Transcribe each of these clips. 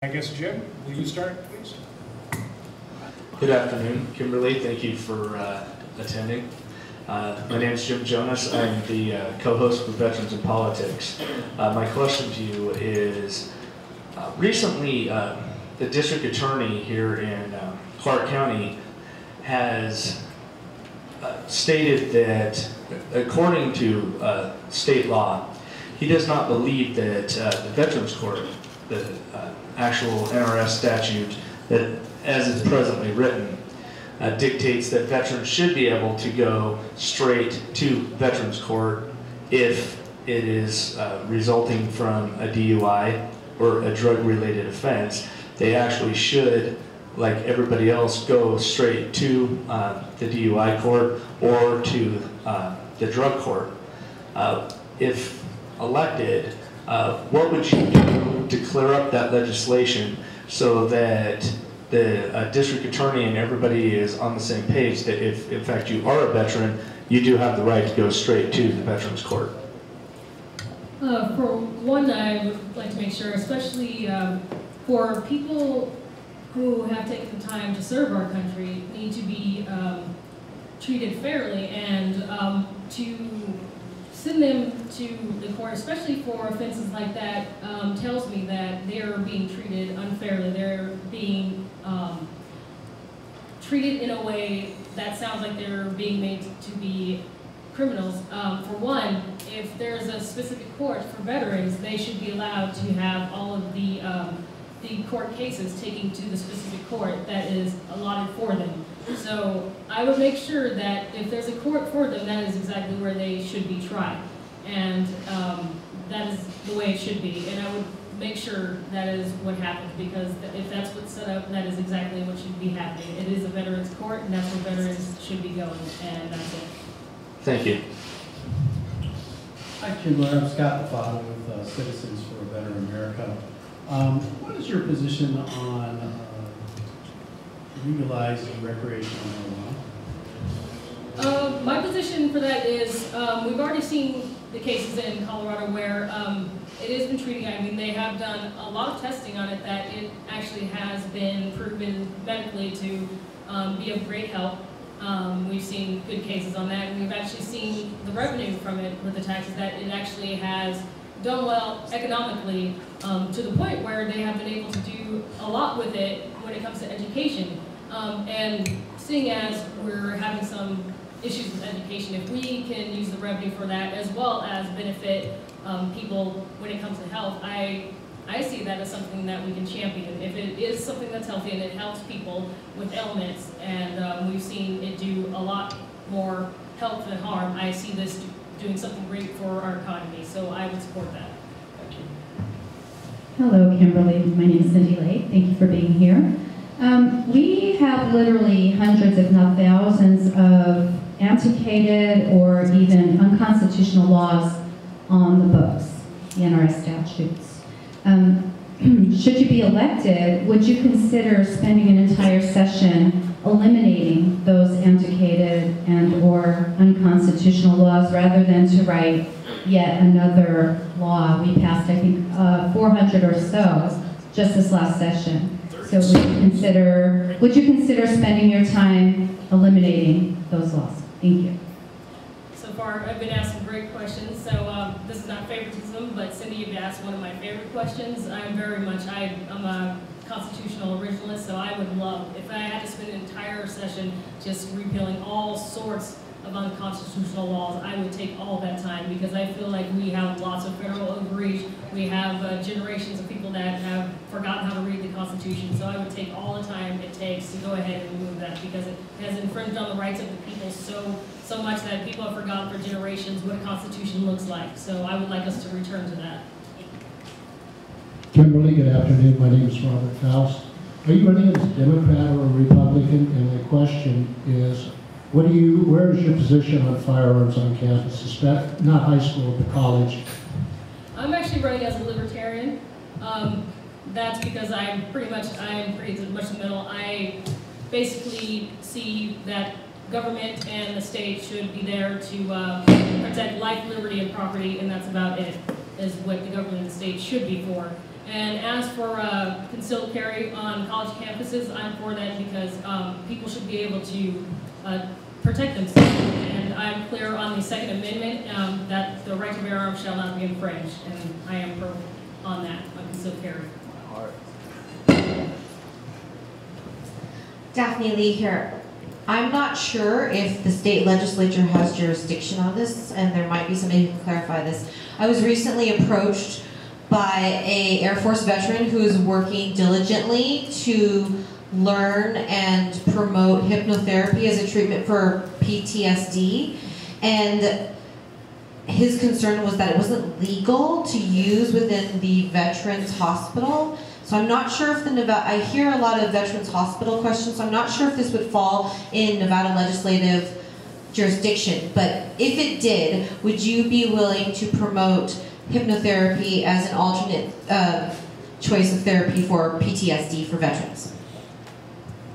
I guess, Jim, will you start, please? Good afternoon, Kimberly. Thank you for attending. My name is Jim Jonas. I'm the co-host for Veterans in Politics. My question to you is, recently the district attorney here in Clark County has stated that, according to state law, he does not believe that the Veterans Court, the actual NRS statute that, as it's presently written, dictates that veterans should be able to go straight to Veterans Court if it is resulting from a DUI or a drug-related offense. They actually should, like everybody else, go straight to the DUI court or to the drug court. If elected, what would you do to clear up that legislation so that the district attorney and everybody is on the same page that if in fact you are a veteran, you do have the right to go straight to the Veterans Court? For one, I would like to make sure, especially for people who have taken the time to serve our country, need to be treated fairly, and to send them to the court, especially for offenses like that, tells me that they're being treated unfairly. They're being treated in a way that sounds like they're being made to be criminals. For one, if there's a specific court for veterans, they should be allowed to have all of the court cases taken to the specific court that is allotted for them. So I would make sure that if there's a court for them, that is exactly where they should be tried. And that is the way it should be. And I would make sure that is what happens, because if that's what's set up, that is exactly what should be happening. It is a veterans court, and that's where veterans should be going, and that's it. Thank you. Hi, Kimberly. I'm Scott LAFATA with Citizens for a Better America. What is your position on legalizing recreational marijuana? My position for that is we've already seen the cases in Colorado where it has been treating, I mean, they have done a lot of testing on it that it actually has been proven medically to be of great help. We've seen good cases on that, and we've actually seen the revenue from it with the taxes, that it actually has done well economically to the point where they have been able to do a lot with it when it comes to education. And seeing as we're having some issues with education, if we can use the revenue for that as well as benefit people when it comes to health, I see that as something that we can champion. If it is something that's healthy and it helps people with ailments, and we've seen it do a lot more health than harm, I see this doing something great for our economy, so I would support that. Thank you. Hello, Kimberly. My name is Cindy Lake. Thank you for being here. We have literally hundreds, if not thousands, of antiquated or even unconstitutional laws on the books, the NRS statutes. Should you be elected, would you consider spending an entire session eliminating those antiquated and or unconstitutional laws rather than to write yet another law? We passed, I think, 400 or so just this last session. So would you consider spending your time eliminating those laws? Thank you. So far, I've been asked some great questions, so this is not favoritism, but Cindy, you've asked one of my favorite questions. I'm a constitutional originalist, so I would love, if I had to spend an entire session just repealing all sorts of unconstitutional laws, I would take all that time, because I feel like we have lots of federal overreach. We have generations of people that have forgotten how to read the Constitution, so I would take all the time it takes to go ahead and remove that, because it has infringed on the rights of the people so much that people have forgotten for generations what a Constitution looks like. So I would like us to return to that. Kimberly, good afternoon. My name is Robert Faust. Are you running as a Democrat or a Republican? And the question is, where is your position on firearms on campus, not high school, but college? I'm actually running as a libertarian. That's because I'm pretty much in the middle. I basically see that government and the state should be there to protect life, liberty, and property, and that's about it, is what the government and the state should be for. And as for concealed carry on college campuses, I'm for that because people should be able to protect themselves. And I'm clear on the Second Amendment that the right to bear arms shall not be infringed, and I am pro on that, on concealed carry. Daphne Lee here. I'm not sure if the state legislature has jurisdiction on this, and there might be somebody who can clarify this. I was recently approached by an Air Force veteran who is working diligently to learn and promote hypnotherapy as a treatment for PTSD. And his concern was that it wasn't legal to use within the Veterans Hospital. So I'm not sure if the Nevada, I hear a lot of Veterans Hospital questions, so I'm not sure if this would fall in Nevada legislative jurisdiction. But if it did, would you be willing to promote hypnotherapy as an alternate choice of therapy for PTSD for veterans?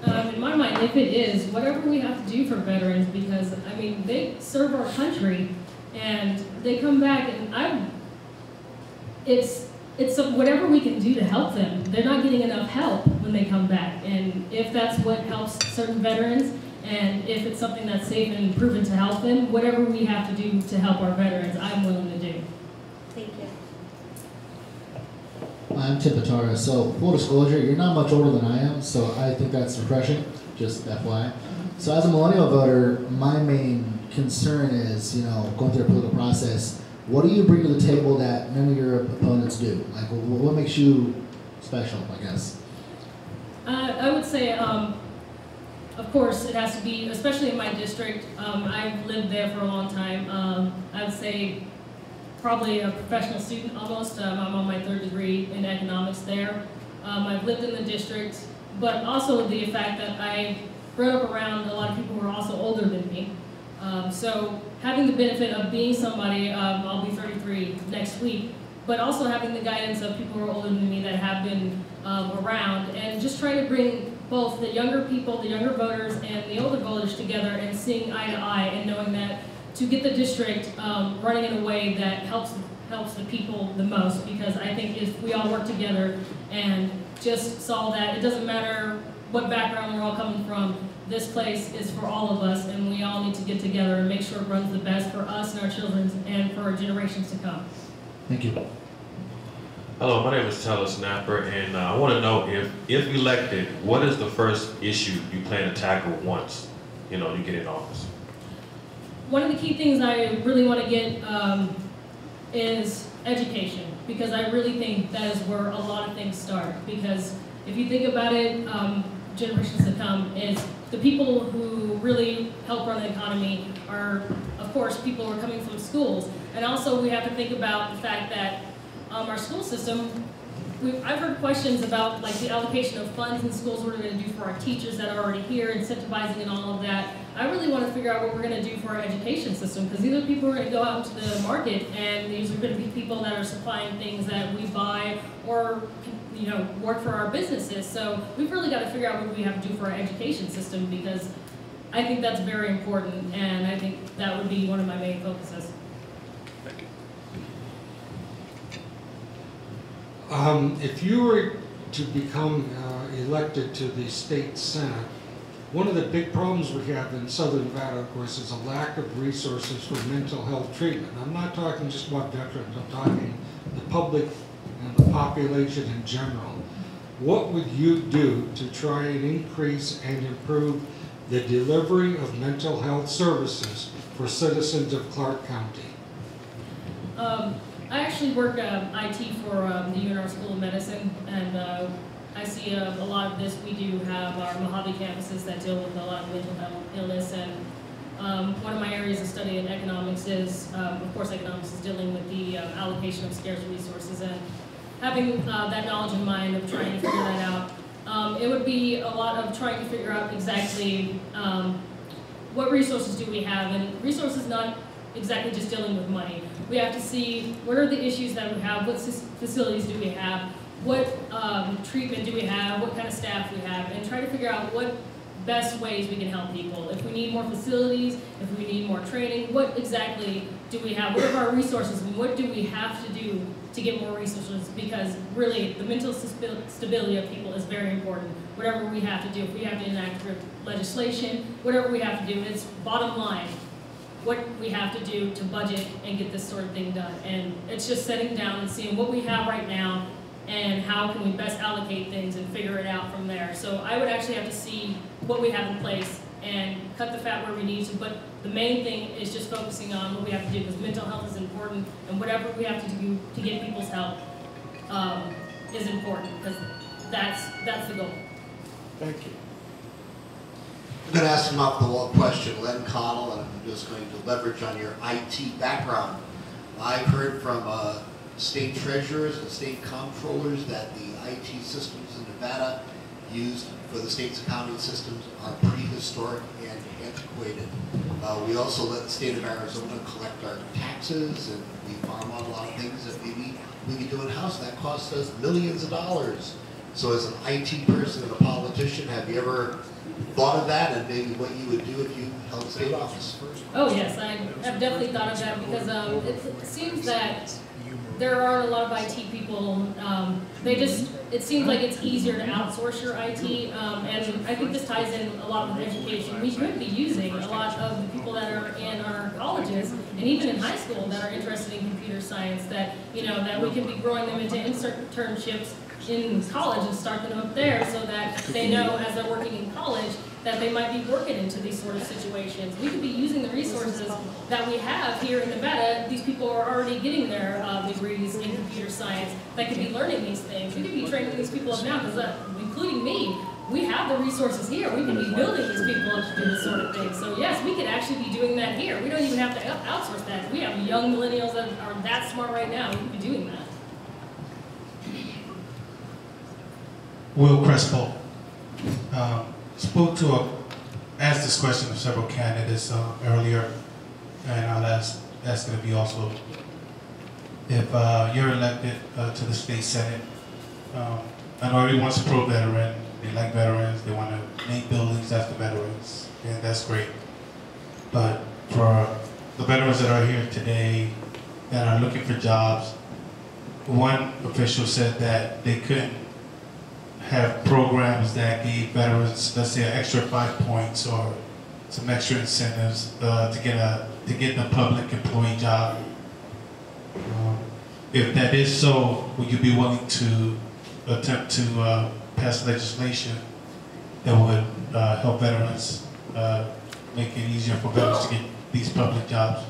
In my mind, if it is, whatever we have to do for veterans, because, I mean, they serve our country, and they come back, and it's whatever we can do to help them. They're not getting enough help when they come back, and if that's what helps certain veterans, and if it's something that's safe and proven to help them, whatever we have to do to help our veterans, I'm willing to do. Thank you. I'm Tim PETARRA. So, full disclosure, you're not much older than I am, so I think that's refreshing, just FYI. So as a millennial voter, my main concern is, going through a political process, what do you bring to the table that none of your opponents do? Like, what makes you special, I guess? I would say, of course, it has to be, especially in my district, I've lived there for a long time. I would say probably a professional student almost. I'm on my 3rd degree in economics there. I've lived in the district, but also the fact that I grew up around a lot of people who are also older than me. So having the benefit of being somebody, I'll be 33 next week, but also having the guidance of people who are older than me that have been around, and just trying to bring both the younger people, the younger voters, and the older voters together and seeing eye to eye, and knowing that to get the district running in a way that helps the people the most, because I think if we all work together and just solve that, it doesn't matter what background we're all coming from, this place is for all of us, and we all need to get together and make sure it runs the best for us and our children and for our generations to come. Thank you. Hello, my name is TELLIS, and I want to know if elected, what is the first issue you plan to tackle once you get in office? One of the key things I really want to get is education, because I really think that is where a lot of things start. Because if you think about it, generations to come, is the people who really help run the economy are, of course, people who are coming from schools. And also we have to think about the fact that our school system, I've heard questions about like the allocation of funds in schools, what we're going to do for our teachers that are already here, incentivizing and all of that. I really want to figure out what we're going to do for our education system, because these are people who are going to go out into the market, and these are going to be people that are supplying things that we buy or work for our businesses. So we've really got to figure out what we have to do for our education system, because I think that's very important, and I think that would be one of my main focuses. Thank you. If you were to become elected to the state senate, one of the big problems we have in Southern Nevada, of course, is a lack of resources for mental health treatment. I'm not talking just about veterans, I'm talking the public and the population in general. What would you do to try and increase and improve the delivery of mental health services for citizens of Clark County? I actually work IT for the UNR School of Medicine, and I see a lot of this. We do have our Mojave campuses that deal with a lot of mental health illness, and one of my areas of study in economics is, of course, economics is dealing with the allocation of scarce resources, and having that knowledge in mind of trying to figure that out. It would be a lot of trying to figure out exactly what resources do we have, and resources not exactly just dealing with money. We have to see what are the issues that we have, what facilities do we have, what treatment do we have, what kind of staff we have, and try to figure out what best ways we can help people. If we need more facilities, if we need more training, what exactly do we have, what are our resources, and what do we have to do to get more resources? Because really, the mental stability of people is very important. Whatever we have to do, if we have to enact legislation, whatever we have to do, it's bottom line, what we have to do to budget and get this sort of thing done. And it's just sitting down and seeing what we have right now and how can we best allocate things and figure it out from there. So I would actually have to see what we have in place and cut the fat where we need to, but the main thing is just focusing on what we have to do, because mental health is important, and whatever we have to do to get people's help is important, because that's the goal. Thank you. I'm going to ask him off the wall question, Len Connell, and I'm just going to leverage on your IT background. I've heard from state treasurers and state comptrollers that the IT systems in Nevada used for the state's accounting systems are prehistoric and antiquated. We also let the state of Arizona collect our taxes, and we farm out a lot of things that maybe we could do in-house. That costs us millions of dollars. So as an IT person and a politician, have you ever thought of that, and maybe what you would do if you held state office? Oh yes, I have definitely thought of that, because it seems that there aren't a lot of IT people. It seems like it's easier to outsource your IT, and I think this ties in a lot with education. We could be using a lot of the people that are in our colleges and even in high school that are interested in computer science, that we can be growing them into internships in college and start them up there, so that they know as they're working in college that they might be working into these sort of situations. We could be using the resources that we have here in Nevada. These people are already getting their degrees in computer science that could be learning these things. We could be training these people up now, because including me, we have the resources here. We can be building these people up to do this sort of thing. So yes, we could actually be doing that here. We don't even have to outsource that. We have young millennials that are that smart right now. We could be doing that. Will Crespo. Asked this question of several candidates earlier, and I'll ask it of you also. If you're elected to the state senate, I know everyone wants to pro-veteran, they like veterans, they want to make buildings after veterans, and that's great. But for the veterans that are here today that are looking for jobs, one official said that they couldn't have programs that gave veterans, let's say, an extra 5 points or some extra incentives to get the public employee job. If that is so, would you be willing to attempt to pass legislation that would help veterans, make it easier for veterans to get these public jobs?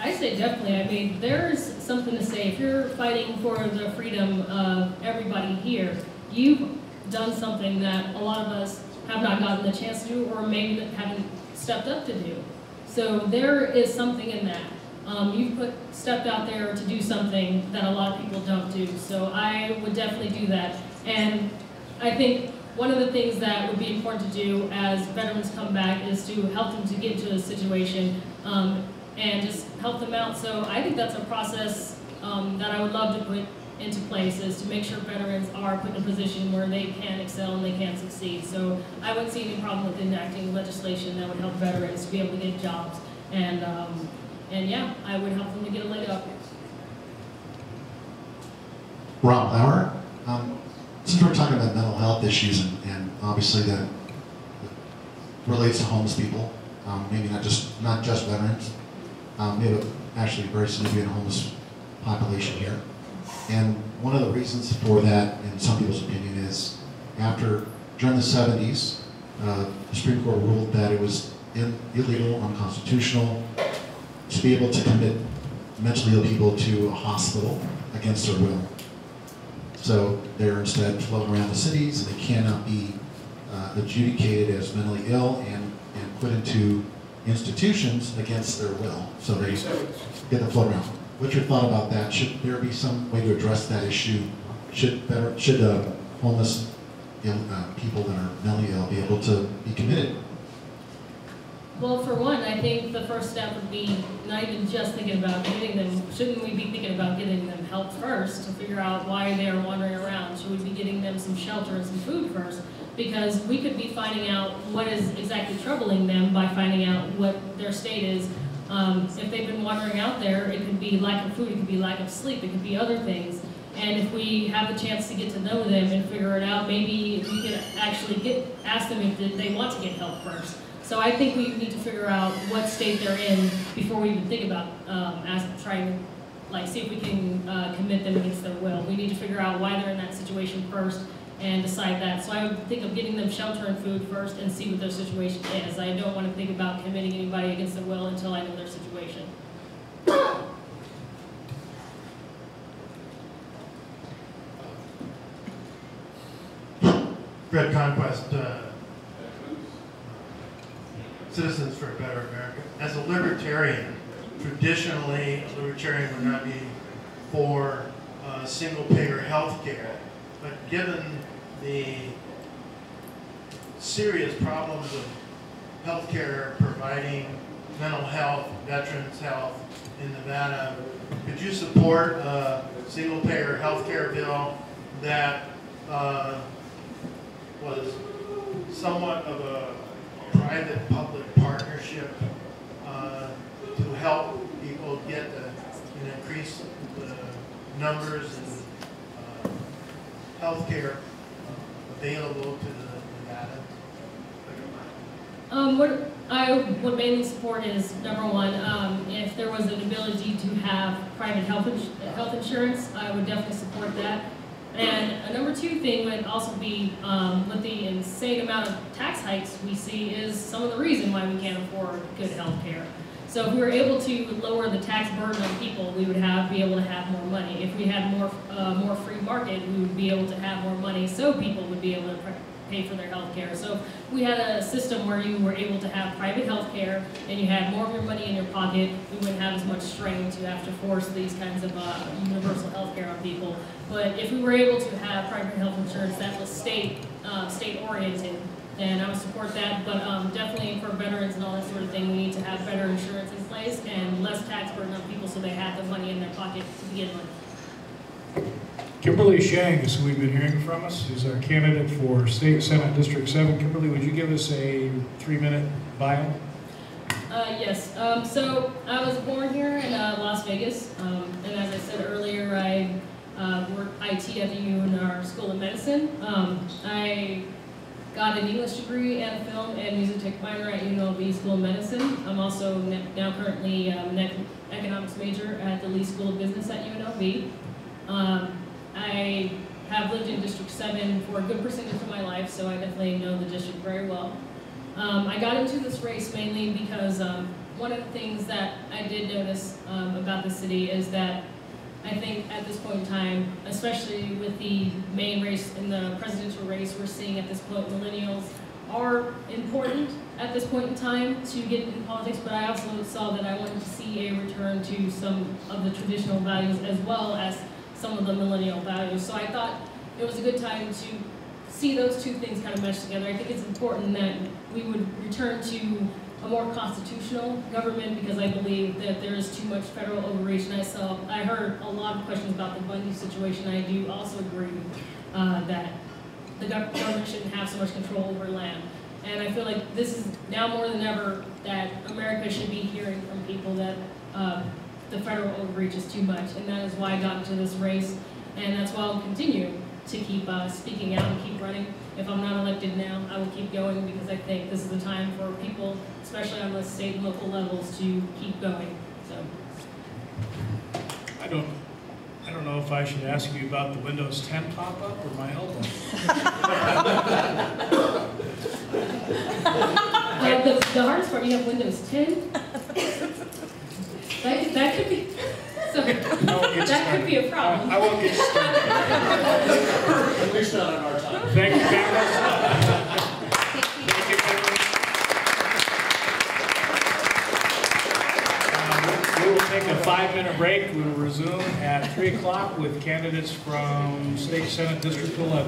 I say definitely. I mean, there's something to say. If you're fighting for the freedom of everybody here, you've done something that a lot of us have not gotten the chance to do, or maybe haven't stepped up to do. So there is something in that. You've stepped out there to do something that a lot of people don't do. So I would definitely do that. And I think one of the things that would be important to do as veterans come back is to help them to get into a situation and just help them out. So I think that's a process that I would love to put into place, is to make sure veterans are put in a position where they can excel and they can succeed. So I wouldn't see any problem with enacting legislation that would help veterans to be able to get jobs. And yeah, I would help them to get a leg up. Rob Lauer, since we're talking about mental health issues, and obviously that relates to homeless people, maybe not just veterans, we have actually a very significant homeless population here. And one of the reasons for that, in some people's opinion, is during the 70s, the Supreme Court ruled that it was illegal, unconstitutional, to be able to commit mentally ill people to a hospital against their will. So they're instead floating around the cities, and they cannot be adjudicated as mentally ill and put into institutions against their will. So they get to float around. What's your thought about that? Should there be some way to address that issue? Should homeless people that are mentally ill be able to be committed? Well, for one, I think the first step would be not even just thinking about getting them. Shouldn't we be thinking about getting them help first to figure out why they are wandering around? Should we be getting them some shelter and some food first? Because we could be finding out what is exactly troubling them by finding out what their state is If they've been wandering out there, it could be lack of food, it could be lack of sleep, it could be other things. And if we have the chance to get to know them and figure it out, maybe we could actually ask them if they want to get help first. So I think we need to figure out what state they're in before we even think about trying to see if we can commit them against their will. We need to figure out why they're in that situation first and decide that. So I would think of getting them shelter and food first and see what their situation is. I don't want to think about committing anybody against their will until I know their situation. Fred Conquest, Citizens for a Better America. As a libertarian, traditionally a libertarian would not be for single-payer health care, but given the serious problems of health care providing mental health, veterans health in Nevada, could you support a single-payer health care bill that was somewhat of a private-public partnership to help people get and increase the numbers and health care available to the Nevada? What I would mainly support is, number one, if there was an ability to have private health insurance, I would definitely support that. And a number two thing would also be with the insane amount of tax hikes we see is some of the reason why we can't afford good health care. So if we were able to lower the tax burden on people, we would be able to have more money. If we had more free market, we would be able to have more money so people would be able to pay for their health care. So if we had a system where you were able to have private health care and you had more of your money in your pocket, we wouldn't have as much strain to have to force these kinds of universal health care on people. But if we were able to have private health insurance that was state-oriented, then I would support that. But definitely for veterans and all that sort of thing, we need to have better insurance in place and less tax burden on people so they have the money in their pocket to begin with. Kimberly Schjang is who we've been hearing from us. She's our candidate for State Senate District 7. Kimberly, would you give us a 3-minute bio? Yes. So I was born here in Las Vegas, and as I said earlier, I work IT at the UNR School of Medicine. I got an English degree and a film and music tech minor at UNLV School of Medicine. I'm also now currently an economics major at the Lee School of Business at UNLV. I have lived in District 7 for a good percentage of my life, so I definitely know the district very well. I got into this race mainly because one of the things that I did notice about the city is that I think at this point in time, especially with the main race in the presidential race we're seeing at this point, millennials are important at this point in time to get in politics, but I also saw that I wanted to see a return to some of the traditional values as well as some of the millennial values. So I thought it was a good time to see those two things kind of mesh together. I think it's important that we would return to a more constitutional government because I believe that there is too much federal overreach. And I heard a lot of questions about the Bundy situation. I do also agree that the government shouldn't have so much control over land. And I feel like this is now more than ever that America should be hearing from people that the federal overreach is too much, and that is why I got into this race, and that's why I'll continue to keep speaking out and keep running. If I'm not elected now, I will keep going because I think this is the time for people, especially on the state and local levels, to keep going. So, I don't know if I should ask you about the Windows 10 pop-up or my elbow. The hardest part, you have Windows 10. That could be. So, that could be a problem. I won't get started. At least not on our time. Thank you, Candace. Thank you, Kimberly. We will take a 5-minute break. We will resume at 3 o'clock with candidates from State Senate District 11.